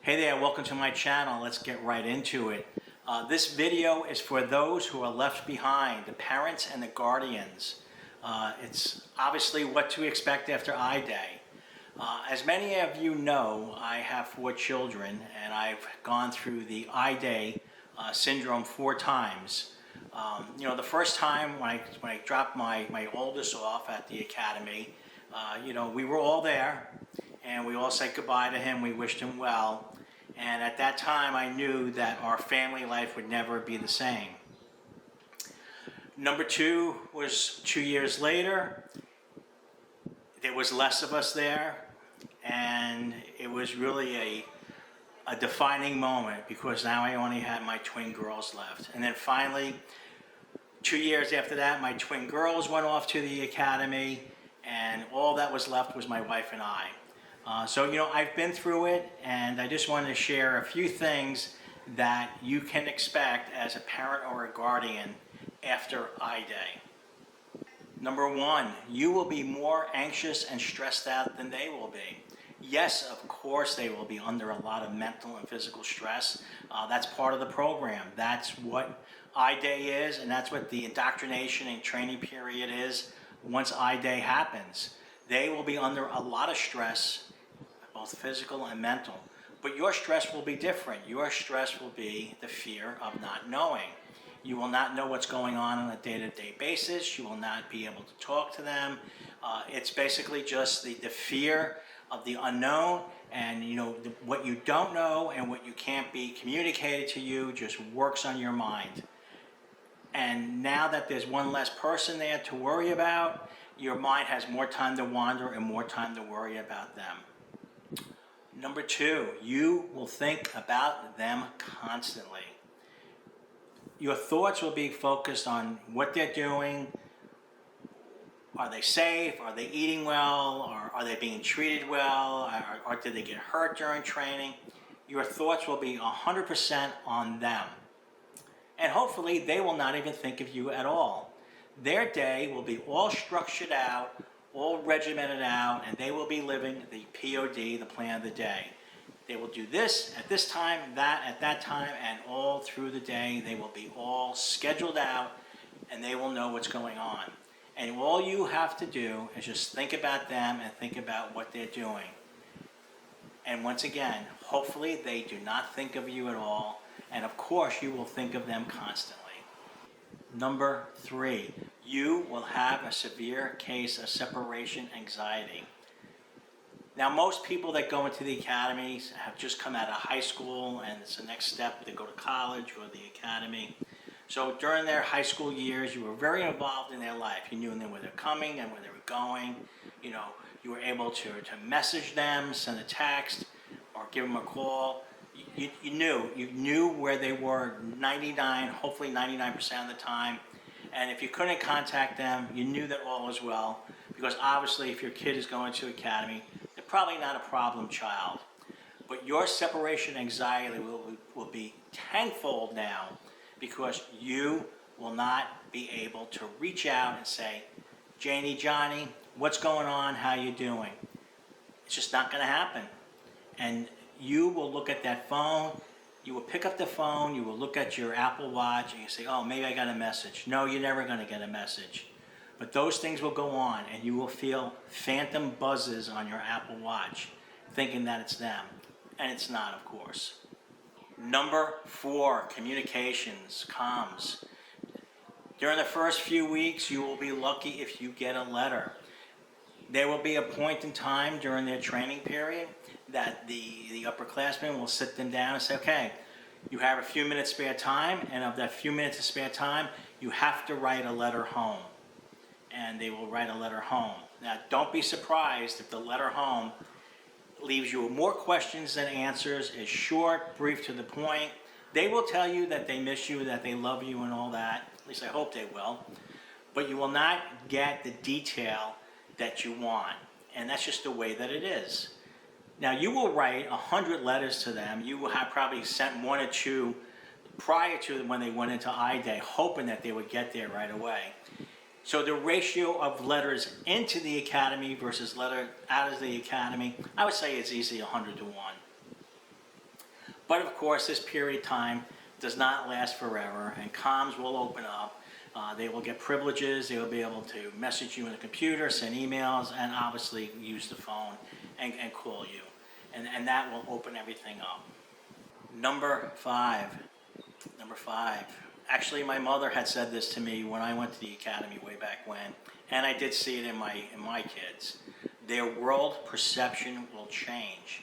Hey there, welcome to my channel. Let's get right into it. This video is for those who are left behind, the parents and the guardians. It's obviously what to expect after I-Day. As many of you know, I have 4 children and I've gone through the I-Day syndrome 4 times. The first time when I dropped my oldest off at the academy, we were all there and we all said goodbye to him. We wished him well. And at that time, I knew that our family life would never be the same. Number 2 was 2 years later. There was less of us there. And it was really a defining moment because now I only had my twin girls left. And then finally, 2 years after that, my twin girls went off to the academy. And all that was left was my wife and I. I've been through it, and I just wanted to share a few things that you can expect as a parent or a guardian after I-Day. Number 1, you will be more anxious and stressed out than they will be. Yes, of course, they will be under a lot of mental and physical stress. That's part of the program. That's what I-Day is, and that's what the indoctrination and training period is once I-Day happens. They will be under a lot of stress, both physical and mental. But your stress will be different. Your stress will be the fear of not knowing. You will not know what's going on a day-to-day basis. You will not be able to talk to them. It's basically just the fear of the unknown, and what you don't know and what you can't be communicated to you just works on your mind. And now that there's one less person there to worry about, your mind has more time to wander and more time to worry about them. Number 2, you will think about them constantly. Your thoughts will be focused on what they're doing. Are they safe? Are they eating well? Or are they being treated well? Or did they get hurt during training? Your thoughts will be 100% on them. And hopefully they will not even think of you at all. Their day will be all structured out, all regimented out, and they will be living the POD, the plan of the day. They will do this at this time, that at that time, and all through the day they will be all scheduled out and they will know what's going on. And all you have to do is just think about them and think about what they're doing. And once again, hopefully they do not think of you at all, and of course you will think of them constantly. Number 3, you will have a severe case of separation anxiety. Now, most people that go into the academies have just come out of high school, and it's the next step to go to college or the academy. So during their high school years, you were very involved in their life. You knew where they're coming and where they were going. You were able to message them, send a text, or give them a call. You knew where they were 99, hopefully 99% of the time. And if you couldn't contact them, you knew that all was well, because obviously if your kid is going to academy, they're probably not a problem child. But your separation anxiety will be tenfold now, because you will not be able to reach out and say, Janie, Johnny, what's going on? How you doing? It's just not going to happen. And you will look at that phone, you will pick up the phone, you will look at your Apple Watch, and you say, oh, maybe I got a message. No, you're never going to get a message. But those things will go on, and you will feel phantom buzzes on your Apple Watch, thinking that it's them. And it's not, of course. Number 4, communications, comms. During the first few weeks, you will be lucky if you get a letter. There will be a point in time during their training period that the upperclassmen will sit them down and say, okay, you have a few minutes spare time, and of that few minutes of spare time, you have to write a letter home. And they will write a letter home. Now, don't be surprised if the letter home leaves you with more questions than answers, is short, brief, to the point. They will tell you that they miss you, that they love you and all that. At least I hope they will. But you will not get the detail that you want. And that's just the way that it is. Now, you will write 100 letters to them. You will have probably sent 1 or 2 prior to when they went into I-Day, hoping that they would get there right away. So the ratio of letters into the academy versus letter out of the academy, I would say it's easily 100 to 1. But of course, this period of time does not last forever, and comms will open up. They will get privileges. They will be able to message you on the computer, send emails, and obviously use the phone and call you. And that will open everything up. Number five. Actually, my mother had said this to me when I went to the academy way back when, and I did see it in my kids. Their world perception will change.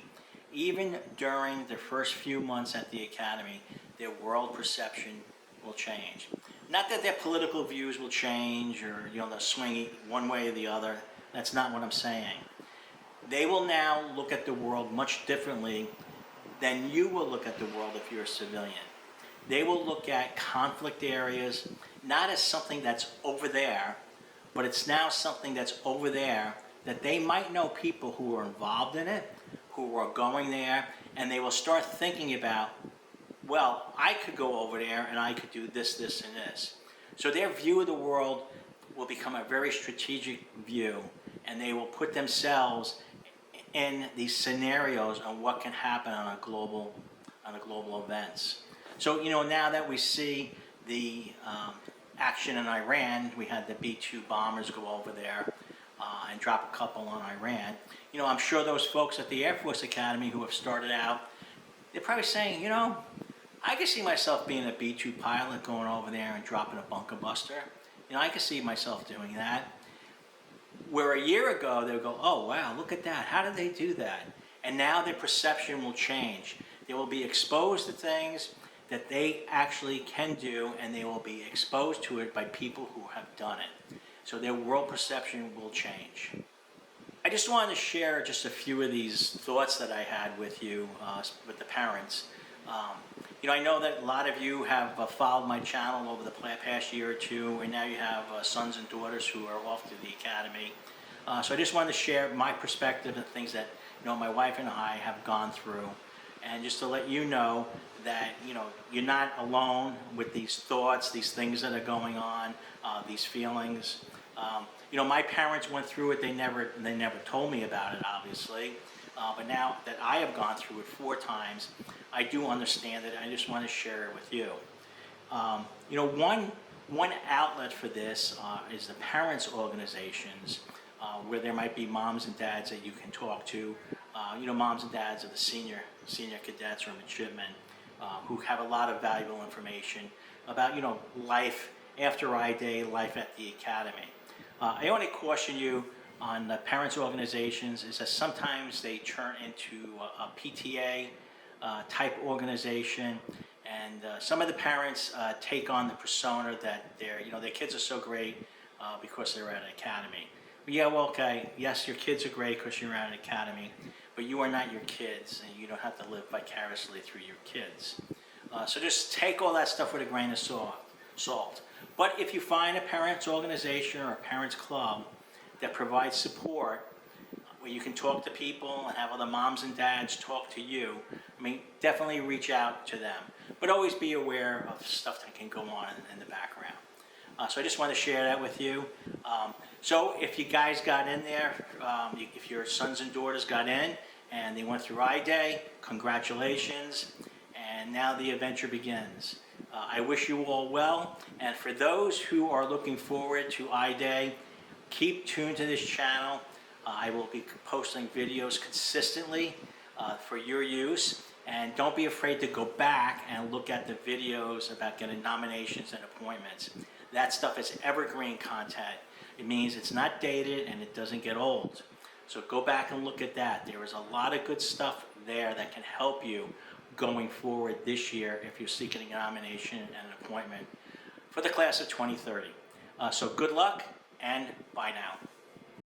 Even during the first few months at the academy, their world perception will change. Not that their political views will change or they'll swing one way or the other. That's not what I'm saying. They will now look at the world much differently than you will look at the world if you're a civilian. They will look at conflict areas not as something that's over there, but it's now something that's over there that they might know people who are involved in it, who are going there, and they will start thinking about, well, I could go over there and I could do this, this, and this. So their view of the world will become a very strategic view, and they will put themselves in these scenarios on what can happen on a global events. So now that we see the action in Iran, we had the B-2 bombers go over there and drop a couple on Iran. I'm sure those folks at the Air Force Academy who have started out, they're probably saying, I could see myself being a B-2 pilot going over there and dropping a bunker buster. I could see myself doing that. Where a year ago they would go, oh wow, look at that, how did they do that? And now their perception will change. They will be exposed to things that they actually can do, and they will be exposed to it by people who have done it. So their world perception will change. I just wanted to share just a few of these thoughts that I had with you, with the parents. I know that a lot of you have followed my channel over the past year or two, and now you have sons and daughters who are off to the academy. So I just wanted to share my perspective and things that my wife and I have gone through, and just to let you know that you're not alone with these thoughts, these things that are going on, these feelings. My parents went through it. They never told me about it, obviously. But now that I have gone through it 4 times, I do understand it. I just want to share it with you. One outlet for this is the parents' organizations, where there might be moms and dads that you can talk to. Moms and dads of the senior cadets or midshipmen who have a lot of valuable information about life after I-Day, life at the academy. I only caution you on the parents' organizations is that sometimes they turn into a PTA type organization, and some of the parents take on the persona that their kids are so great because they're at an academy. Yeah, well, okay, yes, your kids are great because you're at an academy, but you are not your kids, and you don't have to live vicariously through your kids. So just take all that stuff with a grain of salt. But if you find a parents' organization or a parents' club that provides support, where you can talk to people and have other moms and dads talk to you, definitely reach out to them. But always be aware of stuff that can go on in the background. So I just want to share that with you. So if you guys got in there, if your sons and daughters got in and they went through I-Day, congratulations. And now the adventure begins. I wish you all well. And for those who are looking forward to I-Day, keep tuned to this channel. I will be posting videos consistently for your use. And don't be afraid to go back and look at the videos about getting nominations and appointments. That stuff is evergreen content. It means it's not dated and it doesn't get old. So go back and look at that. There is a lot of good stuff there that can help you going forward this year if you're seeking a nomination and an appointment for the class of 2030. So good luck and bye now.